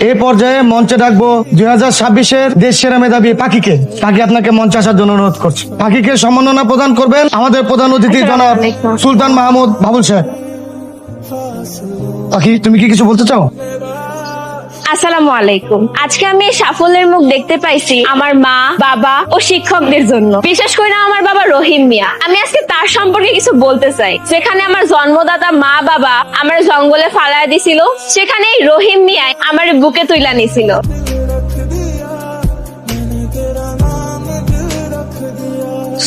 এই পর্যায়ে মঞ্চে ডাকবো 2026-এর দেশ সেরা মেধাবী পাখিকে। পাখি আপনাকে মঞ্চে আসার জন্য অনুরোধ করছে। পাখিকে সম্মাননা প্রদান করবেন আমাদের প্রধান অতিথি জনাব সুলতান মাহমুদ বাবুল সাহেব। পাখি, তুমি কি কিছু বলতে চাও? আসসালামু আলাইকুম। আজকে আমি এই সাফল্যের মুখ দেখতে পাইছি আমার মা, বাবা ও শিক্ষকদের জন্য, বিশেষ করে আমার বাবা রহিম মিয়া। আমি আজকে তার সম্পর্কে কিছু বলতে চাই। যেখানে আমার জন্মদাতা মা বাবা আমার জঙ্গলে ফালায় দিছিল, সেখানে এই রহিম মিয়া আমার বুকে তুইলা নিছিল।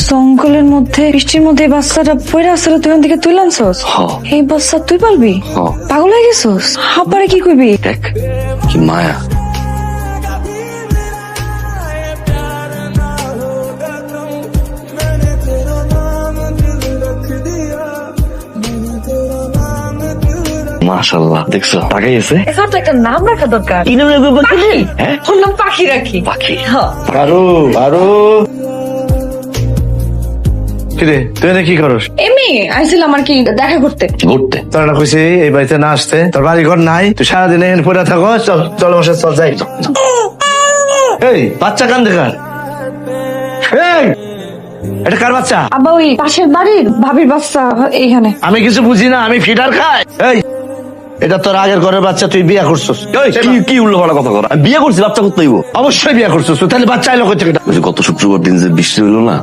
জঙ্গলের মধ্যে বৃষ্টির মধ্যে এই বাচ্চাটা পড়ে আসছিল, তুই ওখান থেকে তুই আনছস? এই বাচ্চা তুই পারবি? পাগল হয়ে গেছস? হাব্বারে কি কইবি? দেখ কি মায়া। মাশাআল্লাহ, দেখছো টাকাই আছে। এখানে তো একটা নাম রাখা দরকার। কি নাম রাখবো? হ্যাঁ, ওর নাম পাখি রাখি। পাখি। পারো পারো। কিরে, তুই কি করস? এমনি আইছিলাম আর কি দেখা করতে। ঘুরতে তোরা কইছি এই বাড়িতে না আসতে, তোর বাড়ি ঘর নাই, তুই সারাদিন এখানে পড়ে থাকো। চল চল বসে, চল যাই। এই বাচ্চা কান দেখার, এই এটা কার বাচ্চা? আবার ওই পাশের বাড়ির ভাবির বাচ্চা এইখানে। আমি কিছু বুঝি না, আমি ফিডার খাই। এই এটা তোর আগের ঘরের বাচ্চা, তুই বিয়ে করছিস? কি উল্টোপাল্টা কথা কর। আমি বিয়ে করছি, বাচ্চা করতে হইব। অবশ্যই বিয়ে করছিস, তাহলে বাচ্চা এলো কোথা থেকে? গত শুক্রবার দিন যে বৃষ্টি হইলো না,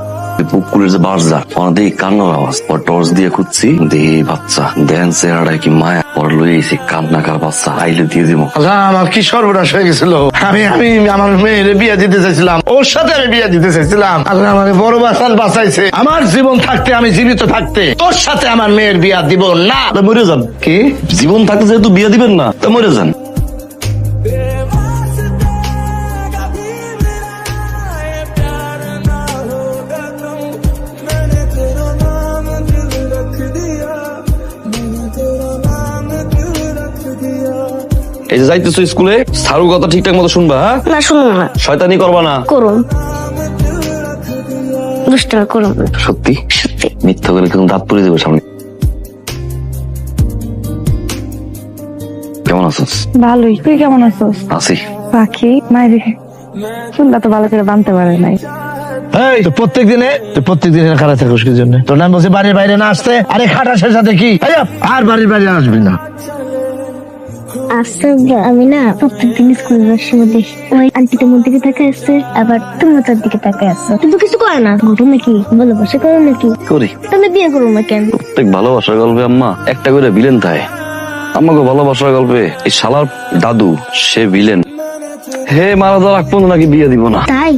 পুকুরের যে বারজা, অনেক কান্নার আওয়াজ। পর টর্চ দিয়ে খুঁজছি, দেখি বাচ্চা। দেন চেহারাটাই কি মায়া। পর লই এসে কান্নাকার বাচ্চা, আইলে দিয়ে দিব। আমার কি সর্বনাশ হয়ে গেছিল। আমি আমি আমার মেয়ের বিয়ে দিতে চাইছিলাম, ওর সাথে আমি বিয়ে দিতে চাইছিলাম। আল্লাহ আমার বড় বাচ্চার বাঁচাইছে। আমার জীবন থাকতে, আমি জীবিত থাকতে তোর সাথে আমার মেয়ের বিয়ে দিব না। মরে যান। কি জীবন থাকতে যেহেতু বিয়ে দিবেন না, তো মরে যান। এই যে যাইতেছো স্কুলে, সারুর কথা ঠিকঠাক মতো শুনবা। হ্যাঁ, না শুনুন না, শয়তানি করবা না। করুন দুষ্টামি করুন। সত্যি মিথ্যা করে কিন্তু দাঁত পড়ে দেবে সামনে। কেমন আছিস? ভালোই, তুই কেমন আছিস? আছি। পাখি মায়ের চুলটা তো ভালো করে বাঁধতে পারে নাই। এই প্রত্যেক দিনে খারাপ থাকিস কি জন্য? তোর নাম বলছে বাড়ির বাইরে না আসতে। আরে খাটাসের সাথে কি আর বাড়ির বাইরে আসবি না। আচ্ছা, আমি না প্রত্যেকদিন স্কুল যাওয়ার সময় দেখি ওই আন্টি তোমার দিকে তাকে আসছে, আবার তুমি তার দিকে তাকে আসছো, কিন্তু কিছু করে না। ঘটনা কি? ভালোবাসা করো নাকি? করি। তাহলে বিয়ে করো না কেন? প্রত্যেক ভালোবাসার গল্পে আম্মা একটা করে ভিলেন থাকে। আমাকে ভালোবাসার গল্পে এই শালার দাদু সে ভিলেন। হে মারা যাওয়ার আগ পর্যন্ত নাকি বিয়ে দিব না। তাই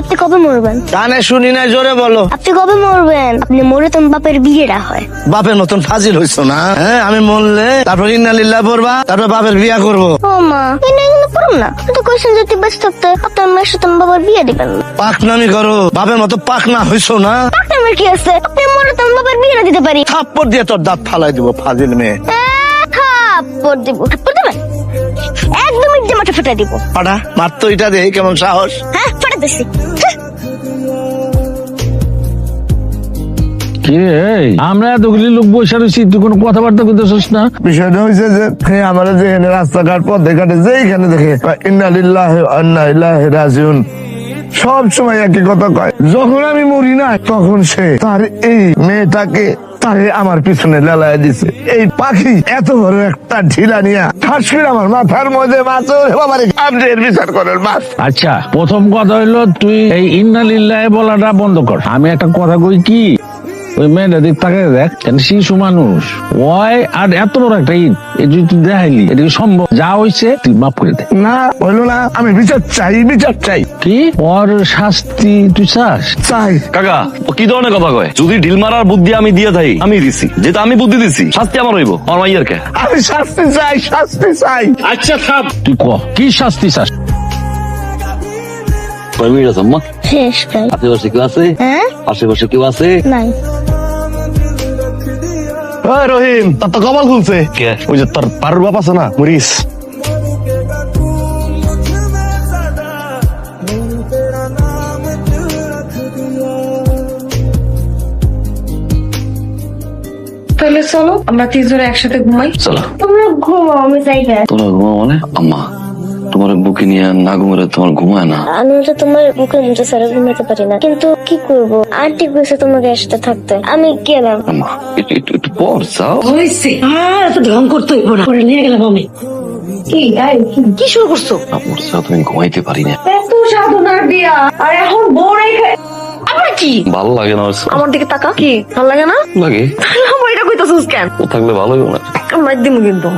আপনি কবে মরবেন? কানে শুনি না, জোরে বলো। আপনি কবে মরবেন? আপনি মরে তো বাপের বিয়েটা হয়। বাপের মতন ফাজিল হইছো না? হ্যাঁ, আমি মরলে তারপর ইন্নালিল্লাহ পড়বা, তারপর বাপের বিয়া করবো। ও মা, এগুলো পড়ুন না। কিন্তু কোয়েশ্চেন যদি বেঁচ থাকতে আপনার মেয়ের সাথে আমার বাবার বিয়ে দিবেন না। পাকনামি করো, বাপের মতো পাকনা হইছো না। আপনার কি আছে? আপনি মরে তো বাবার বিয়েটা দিতে পারি। থাপ্পড় দিয়ে তোর দাঁত ফালাই দিব, ফাজিল মেয়ে। থাপ্পড় দিব? থাপ্পড় দেবেন? একদম ইজ্জে মাঠে ফেটে দিব। পাটা মারতো, এটা দে কেমন সাহস। হ্যাঁ, ফেটে দিছি। আমরা এতগুলি লোক বসে রয়েছি, তুই কোনো কথাবার্তা করতেছিস না? বিষয়টা হয়েছে যে আমার যেখানে রাস্তাঘাট পথে ঘাটে যেখানে দেখে ইন্নালিল্লাহি ওয়া ইন্না ইলাইহি রাজিউন, সব সময় একই কথা কয়। যখন আমি মরি না, তখন সে তার এই মেয়েটাকে তারে আমার পিছনে লেলায় দিছে। এই পাখি এত বড় একটা ঢিলা নিয়ে ঠাস করে আমার মাথার মধ্যে মাছের বিচার করার মাছ। আচ্ছা, প্রথম কথা হইলো তুই এই ইন্নালিল্লাহি বলাটা বন্ধ কর। আমি একটা কথা কই কি, ওই মেয়েটা দিক তাকে দেখ, শিশু মানুষ ওই, আর এত বড় একটা ঈদ এই যদি তুই দেখাইলি, এটা কি সম্ভব? যা হয়েছে তুই মাফ করে দে। না হইলো না, আমি বিচার চাই, বিচার চাই। কি ওর শাস্তি তুই চাস? চাই। কাকা ও কি ধরনের কথা কয়? যদি ঢিল মারার বুদ্ধি আমি দিয়ে থাই, আমি দিছি, যেটা আমি বুদ্ধি দিছি, শাস্তি আমার হইব। আমার মাইয়ার কে? আমি শাস্তি চাই, শাস্তি চাই। আচ্ছা থাম, তুই ক কি শাস্তি চাস? কয় মিনিট আছে আম্মা? শেষ তাই? আশেপাশে কেউ আছে? হ্যাঁ, আশেপাশে কেউ আছে? নাই। ওই রহিম, তার তো কপাল খুলছে। কে? ওই যে তোর পারুর বাপ আছে না, মরিস। তাহলে চলো আমরা তিনজনে একসাথে ঘুমাই। চলো তোমরা ঘুমাও, আমি যাই না। তোরা ঘুমা মানে আম্মা তোমার বুকে নিয়ে না ঘুমালে তোমার ঘুমায় না। আমি তো তোমার মুখের মধ্যে ছাড়া ঘুমাতে পারি না, কিন্তু কি করব, আন্টি কইছে তোমাকে একসাথে থাকতে, আমি গেলাম। আম্মা একটু পর যাও। হয়েছে আর এত ঢং করতে হইব না, পরে নিয়ে গেলাম আমি। কি শুরু করছো? আপনার ছাড়া তুমি ঘুমাইতে পারি না। এত সাধনার বিয়া আর এখন বউ রেখে আবার কি? ভালো লাগে না ওর সাথে। আমার দিকে তাকা। কি ভালো লাগে না? লাগে আমার এটা কইতাছিস কেন? ও থাকলে ভালো হবে না। মার দিমু কিন্তু।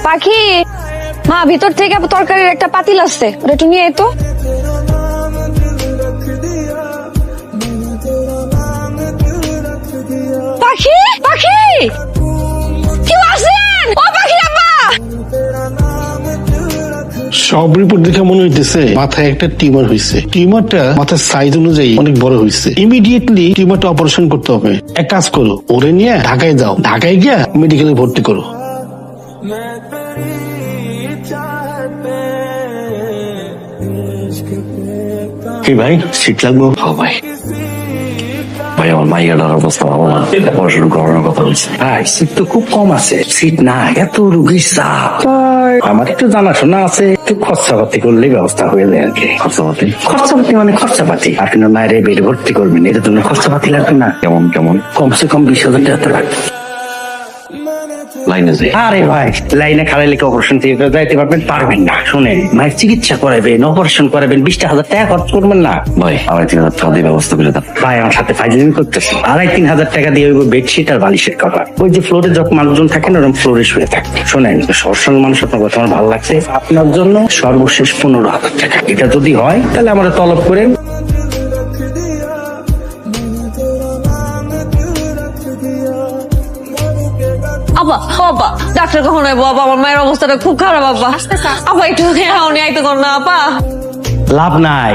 পাখি, মা ভিতর থেকে তরকারির একটা পাতিল আসছে, ওটা একটু নিয়ে আয় তো। পাখি পাখি কেউ আছেন? ও পাখি আব্বা। সব রিপোর্ট দেখে মনে হইতেছে মাথায় একটা টিউমার হয়েছে। টিউমারটা মাথার সাইজ অনুযায়ী অনেক বড় হয়েছে। ইমিডিয়েটলি টিউমারটা অপারেশন করতে হবে। এক কাজ করো, ওরে নিয়ে ঢাকায় যাও, ঢাকায় গিয়ে মেডিকেলে ভর্তি করো। কি ভাই, সিট লাগবো? ও ভাই ভাই আমার মাইয়াটার অবস্থা ভালো না, পড়াশোনা করানোর কথা বলছে। ভাই সিট তো খুব কম আছে, সিট না এত রুগীর চাপ। আমার একটু জানাশোনা আছে, একটু খরচাপাতি করলে ব্যবস্থা হয়ে যায় আর কি। খরচাপাতি খরচাপাতি মানে খরচাপাতি, আপনার মায়ের বেড ভর্তি করবেন, এটা জন্য খরচাপাতি লাগবে না? কেমন কেমন কমসে কম 20,000 টাকা তো লাগবে। লাইনে যাই। আরে ভাই লাইনে খাড়াই লিখে অপারেশন থিয়েটারে যাইতে পারবেন না। শুনেন, মায়ের চিকিৎসা করাবেন, অপারেশন করাবেন, 20,000 টাকা খরচ করবেন না। ভাই 2,500 টাকা দিয়ে ব্যবস্থা করে দাও। ভাই আমার সাথে ফাইজলিং করতেছে। 2,500 টাকা দিয়ে ওই বেডশিট আর বালিশের কভার, ওই যে ফ্লোরে যখন মানুষজন থাকেন ওরকম ফ্লোরে শুয়ে থাকবে। শোনেন, সরসল মানুষ, আপনার কথা আমার ভালো লাগছে। আপনার জন্য সর্বশেষ 15,000 টাকা, এটা যদি হয় তাহলে আমরা তলব করেন। আব্বা বাবা, ডাক্তার কখন আইবো? বাবা আমার মায়ের অবস্থাটা খুব খারাপ। আব্বা আব্বা একটু হাওনি আইতে কর না আপা। লাভ নাই,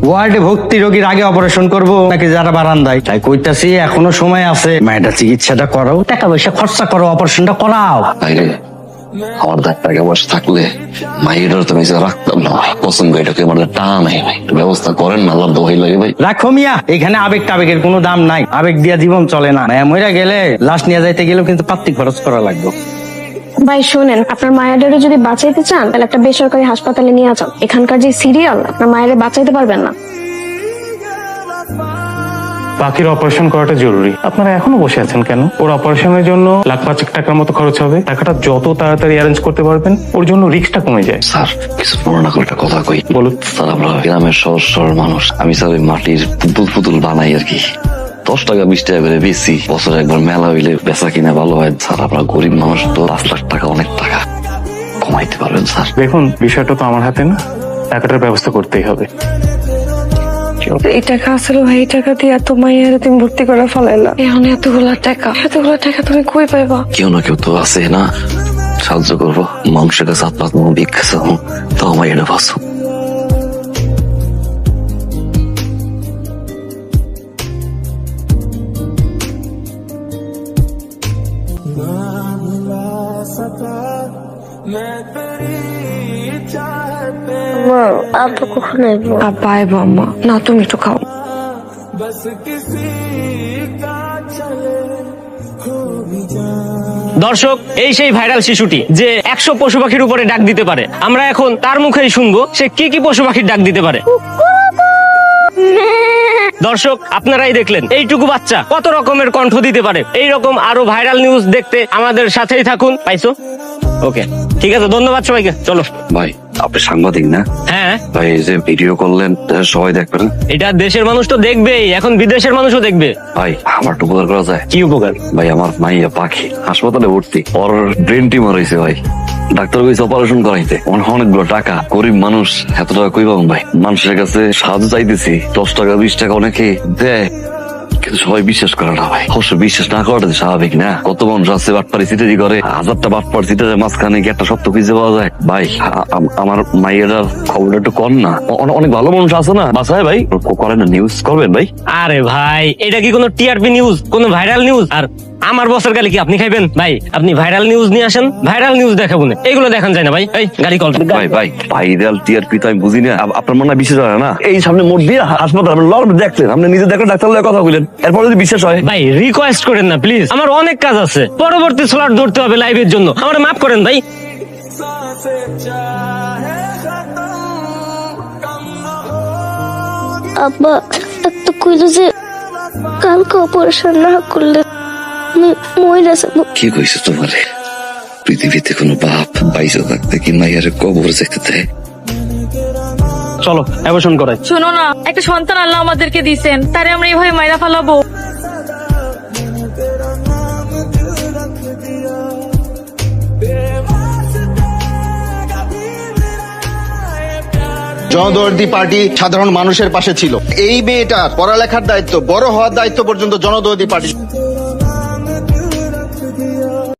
ওয়ার্ডে ভর্তি রোগীর আগে অপারেশন করব নাকি যারা বারান্দায়? তাই কইতাছি এখনো সময় আছে, মায়েরা চিকিৎসাটা করো, টাকা পয়সা খরচা করো, অপারেশনটা করাও। বাইরে আমার টাকা পয়সা থাকলে মাইয়াটার তো আমি রাখতাম না ভাই। পছন্দ এটাকে আমার টাকা নাই ভাই, একটু ব্যবস্থা করেন না, আল্লাহর দোহাই লাগে ভাই। রাখো মিয়া, এখানে আবেগ টাবেগের কোনো দাম নাই, আবেগ দিয়া জীবন চলে না। মায়া মইরা গেলে লাশ নিয়ে যাইতে গেলেও কিন্তু পাত্তি খরচ করা লাগবে। ভাই শোনেন, আপনার মায়েরারে যদি বাঁচাইতে চান তাহলে একটা বেসরকারি হাসপাতালে নিয়ে যান। এখানকার যে সিরিয়াল, আপনার মায়েরে বাঁচাইতে পারবেন না। পাখির অপারেশন করাটা জরুরি। আপনারা এখনো বসে আছেন কেন? ওর অপারেশনের জন্য 1,05,000 টাকার মতো খরচ হবে। টাকাটা যত তাড়াতাড়ি অ্যারেঞ্জ করতে পারবেন ওর জন্য রিস্কটা কমে যায়। স্যার কিছু পুরোনো করে একটা কথা কই। বলুন। স্যার আমরা গ্রামের সহজ সরল মানুষ, আমি স্যার ওই মাটির পুতুল পুতুল বানাই আর কি। 10 টাকা 20 টাকা করে বেশি, বছরে একবার মেলা হইলে বেচা কিনা ভালো হয়। স্যার আমরা গরিব মানুষ তো, 5 লাখ টাকা অনেক টাকা, কমাইতে পারবেন স্যার? দেখুন, বিষয়টা তো আমার হাতে না, টাকাটার ব্যবস্থা করতেই হবে। এই টাকা আসলে ভাই, এই টাকা দিয়ে এত মাইয়ারে তুমি ভর্তি করে ফেলাইলা, এখন এতগুলা টাকা তুমি কই পাইবা? কেউ না কেউ তো আছে না, সাহায্য করবো। মাংসের কাছে হাত পাত ভিক্ষা চাও, তাও আমার এটা বাঁচো। মা, আব্বু কখন আইবো? আব্বা আইবো আম্মা, না তুমি একটু খাও। দর্শক, এই সেই ভাইরাল শিশুটি যে 100 পশু পাখির উপরে ডাক দিতে পারে। আমরা এখন তার মুখেই শুনবো সে কি কি পশু পাখির ডাক দিতে পারে। দর্শক আপনারাই দেখলেন এইটুকু বাচ্চা কত রকমের কণ্ঠ দিতে পারে। এইরকম আরো ভাইরাল নিউজ দেখতে আমাদের সাথেই থাকুন। পাইছো? ওকে, ঠিক আছে, ধন্যবাদ সবাইকে। চলো ভাই আপনি সাংবাদিক না? হ্যাঁ ভাই এই যে ভিডিও করলেন সবাই দেখবে না? এটা দেশের মানুষ তো দেখবেই, এখন বিদেশের মানুষও দেখবে। ভাই আমার একটু উপকার করা যায়? কি উপকার? ভাই আমার মাইয়া পাখি হাসপাতালে ভর্তি, ওর ব্রেন টিউমার হয়েছে ভাই। ডাক্তার কইছে অপারেশন করাইতে, অনেকগুলো টাকা, গরিব মানুষ এত টাকা কই পাবো ভাই? মানুষের কাছে সাহায্য চাইতেছি, 10 টাকা 20 টাকা অনেকে দেয়, কিন্তু সবাই বিশ্বাস করে না ভাই। অবশ্য বিশ্বাস না করাটা তো স্বাভাবিক না। কত মানুষ আছে বাটপারি সিটারি করে, হাজারটা বাটপার সিটারের মাঝখানে গিয়ে একটা সত্য খুঁজে পাওয়া যায়। ভাই আমার মাইয়ের খবরটা একটু কর না। অনেক ভালো মানুষ আছে না বাসায় ভাই, করেন না, নিউজ করবেন ভাই। আরে ভাই, এটা কি কোনো টিআরপি নিউজ, কোনো ভাইরাল নিউজ? আর আমার বছর গালি কি আপনি খাইবেন? ভাই আপনি ভাইরাল নিউজ নিয়ে আসেন, ভাইরাল নিউজ দেখাবো না, এগুলো দেখান যায় না ভাই। এই গাড়ি কল। ভাই ভাইরাল টিআরপি তো আমি বুঝি না, আপনার মনে হয় বিশ্বাস হয় না? এই সামনে মোড় দিয়ে হাসপাতাল আপনি দেখছেন, আপনি নিজে দেখেন, ডাক্তার লগে কথা বললেন, এরপরে যদি বিশ্বাস হয়। ভাই রিকোয়েস্ট করেন না প্লিজ, আমার অনেক কাজ আছে, পরবর্তী স্লট ধরতে হবে লাইভের জন্য, আমার মাফ করেন ভাই। আব্বা একটা কইলো যে কালকে অপারেশন না করলে আমি মরে যাবো। কি কইছে তোমারে? পৃথিবীতে কোনো বাপ বাইসে থাকতে কি মাইয়ারে কবর যেতে দেয়? চলো অ্যাবর্শন করাই। শোনো না, একটা সন্তান আল্লাহ আমাদেরকে দিয়েছেন, তারে আমরা এইভাবে মাইরা ফেলাবো? জনদরদি পার্টি সাধারণ মানুষের পাশে ছিল। এই মেয়েটার পড়ালেখার দায়িত্ব, বড় হওয়ার দায়িত্ব পর্যন্ত জনদরদি পার্টি।